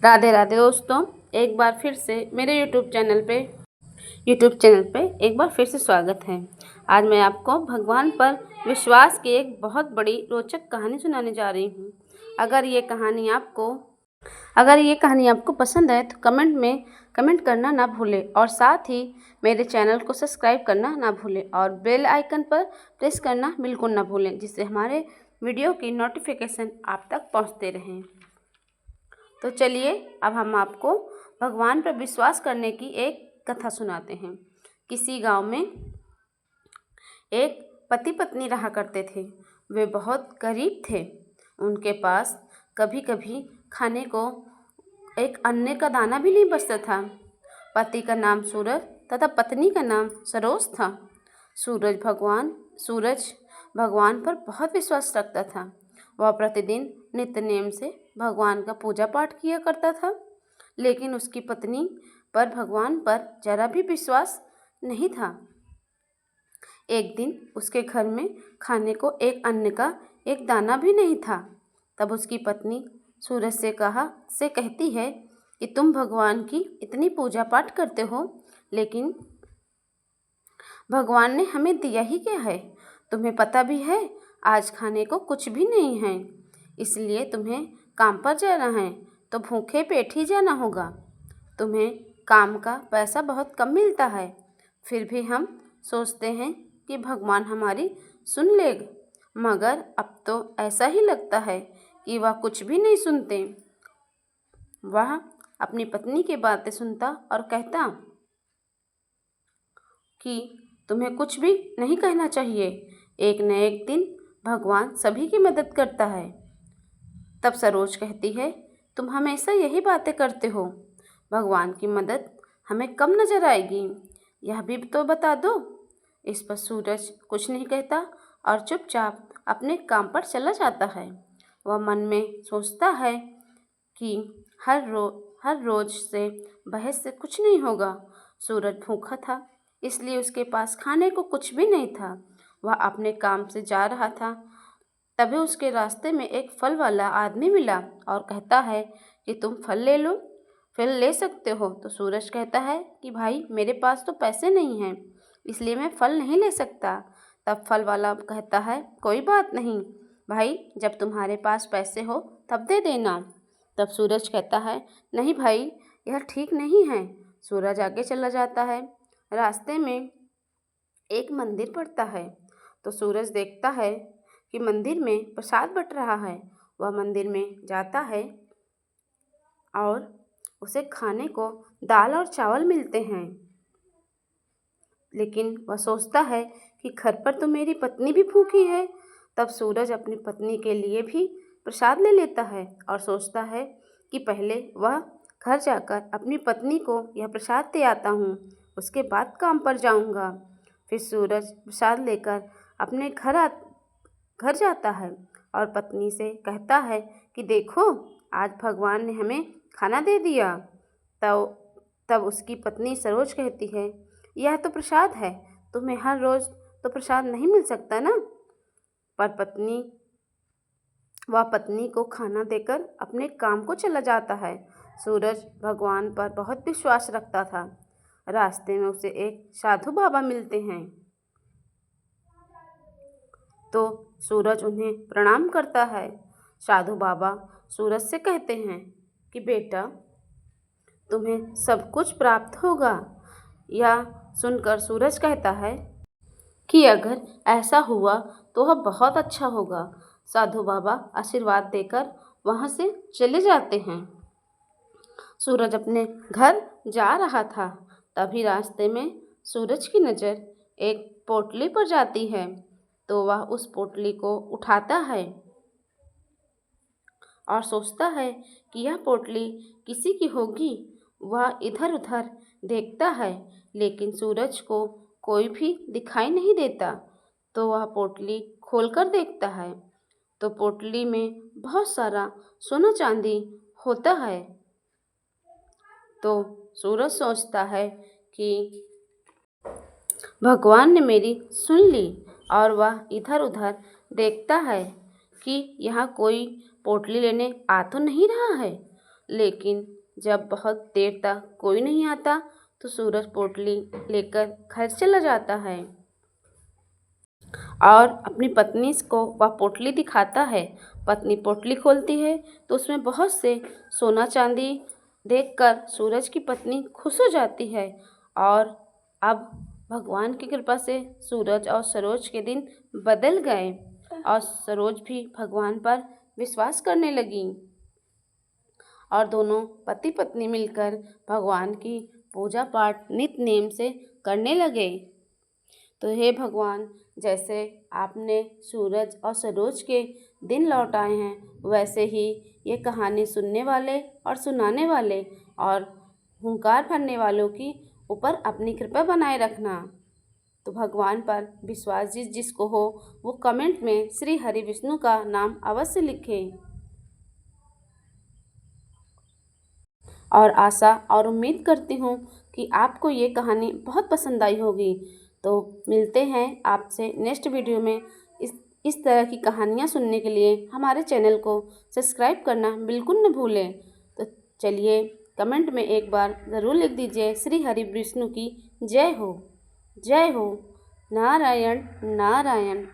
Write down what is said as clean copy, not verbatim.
राधे राधे दोस्तों, एक बार फिर से मेरे यूट्यूब चैनल पे एक बार फिर से स्वागत है। आज मैं आपको भगवान पर विश्वास की एक बहुत बड़ी रोचक कहानी सुनाने जा रही हूँ। अगर ये कहानी आपको पसंद है तो कमेंट करना ना भूलें और साथ ही मेरे चैनल को सब्सक्राइब करना ना भूलें और बेल आइकन पर प्रेस करना बिल्कुल ना भूलें, जिससे हमारे वीडियो की नोटिफिकेशन आप तक पहुँचते रहें। तो चलिए अब हम आपको भगवान पर विश्वास करने की एक कथा सुनाते हैं। किसी गांव में एक पति पत्नी रहा करते थे। वे बहुत गरीब थे। उनके पास कभी कभी खाने को एक अन्न का दाना भी नहीं बचता था। पति का नाम सूरज तथा पत्नी का नाम सरोज था। सूरज भगवान पर बहुत विश्वास रखता था। वह प्रतिदिन नित्य नेम से भगवान का पूजा पाठ किया करता था, लेकिन उसकी पत्नी पर भगवान पर जरा भी विश्वास नहीं था। एक दिन उसके घर में खाने को एक अन्न का एक दाना भी नहीं था। तब उसकी पत्नी सूरज से कहती है कि तुम भगवान की इतनी पूजा पाठ करते हो, लेकिन भगवान ने हमें दिया ही क्या है? तुम्हें पता भी है आज खाने को कुछ भी नहीं है, इसलिए तुम्हें काम पर जाना है तो भूखे पेट ही जाना होगा। तुम्हें काम का पैसा बहुत कम मिलता है, फिर भी हम सोचते हैं कि भगवान हमारी सुन लेगा, मगर अब तो ऐसा ही लगता है कि वह कुछ भी नहीं सुनते। वह अपनी पत्नी की बातें सुनता और कहता कि तुम्हें कुछ भी नहीं कहना चाहिए, एक न एक दिन भगवान सभी की मदद करता है। तब सरोज कहती है, तुम हमेशा यही बातें करते हो, भगवान की मदद हमें कम नजर आएगी, यह भी तो बता दो। इस पर सूरज कुछ नहीं कहता और चुपचाप अपने काम पर चला जाता है। वह मन में सोचता है कि हर रोज से बहस से कुछ नहीं होगा। सूरज भूखा था, इसलिए उसके पास खाने को कुछ भी नहीं था। वह अपने काम से जा रहा था, तभी उसके रास्ते में एक फल वाला आदमी मिला और कहता है कि तुम फल ले सकते हो। तो सूरज कहता है कि भाई मेरे पास तो पैसे नहीं हैं, इसलिए मैं फल नहीं ले सकता। तब फल वाला कहता है कोई बात नहीं भाई, जब तुम्हारे पास पैसे हो तब दे देना। तब सूरज कहता है नहीं भाई, यह ठीक नहीं है। सूरज आगे चला जाता है। रास्ते में एक मंदिर पड़ता है, तो सूरज देखता है कि मंदिर में प्रसाद बट रहा है। वह मंदिर में जाता है और उसे खाने को दाल और चावल मिलते हैं, लेकिन वह सोचता है कि घर पर तो मेरी पत्नी भी भूखी है। तब सूरज अपनी पत्नी के लिए भी प्रसाद ले लेता है और सोचता है कि पहले वह घर जाकर अपनी पत्नी को यह प्रसाद दे आता हूँ, उसके बाद काम पर जाऊँगा। फिर सूरज प्रसाद लेकर अपने घर जाता है और पत्नी से कहता है कि देखो आज भगवान ने हमें खाना दे दिया। तब उसकी पत्नी सरोज कहती है यह तो प्रसाद है, तुम्हें हर रोज़ तो प्रसाद नहीं मिल सकता ना। पर वह पत्नी को खाना देकर अपने काम को चला जाता है। सूरज भगवान पर बहुत विश्वास रखता था। रास्ते में उसे एक साधु बाबा मिलते हैं, तो सूरज उन्हें प्रणाम करता है। साधु बाबा सूरज से कहते हैं कि बेटा तुम्हें सब कुछ प्राप्त होगा। यह सुनकर सूरज कहता है कि अगर ऐसा हुआ तो वह बहुत अच्छा होगा। साधु बाबा आशीर्वाद देकर वहाँ से चले जाते हैं। सूरज अपने घर जा रहा था, तभी रास्ते में सूरज की नज़र एक पोटली पर जाती है, तो वह उस पोटली को उठाता है और सोचता है कि यह पोटली किसी की होगी। वह इधर उधर देखता है, लेकिन सूरज को कोई भी दिखाई नहीं देता। तो वह पोटली खोलकर देखता है, तो पोटली में बहुत सारा सोना चांदी होता है। तो सूरज सोचता है कि भगवान ने मेरी सुन ली, और वह इधर उधर देखता है कि यहाँ कोई पोटली लेने आ तो नहीं रहा है। लेकिन जब बहुत देर तक कोई नहीं आता तो सूरज पोटली लेकर घर चला जाता है और अपनी पत्नी को वह पोटली दिखाता है। पत्नी पोटली खोलती है तो उसमें बहुत से सोना चांदी देखकर सूरज की पत्नी खुश हो जाती है और अब भगवान की कृपा से सूरज और सरोज के दिन बदल गए और सरोज भी भगवान पर विश्वास करने लगी और दोनों पति पत्नी मिलकर भगवान की पूजा पाठ नित्य नेम से करने लगे। तो हे भगवान, जैसे आपने सूरज और सरोज के दिन लौटाए हैं वैसे ही ये कहानी सुनने वाले और सुनाने वाले और हुंकार भरने वालों की ऊपर अपनी कृपा बनाए रखना। तो भगवान पर विश्वास जिसको हो वो कमेंट में श्री हरि विष्णु का नाम अवश्य लिखे और आशा और उम्मीद करती हूँ कि आपको ये कहानी बहुत पसंद आई होगी। तो मिलते हैं आपसे नेक्स्ट वीडियो में। इस तरह की कहानियाँ सुनने के लिए हमारे चैनल को सब्सक्राइब करना बिल्कुल न भूलें। तो चलिए कमेंट में एक बार ज़रूर लिख दीजिए श्री हरि विष्णु की जय हो। जय हो। नारायण नारायण।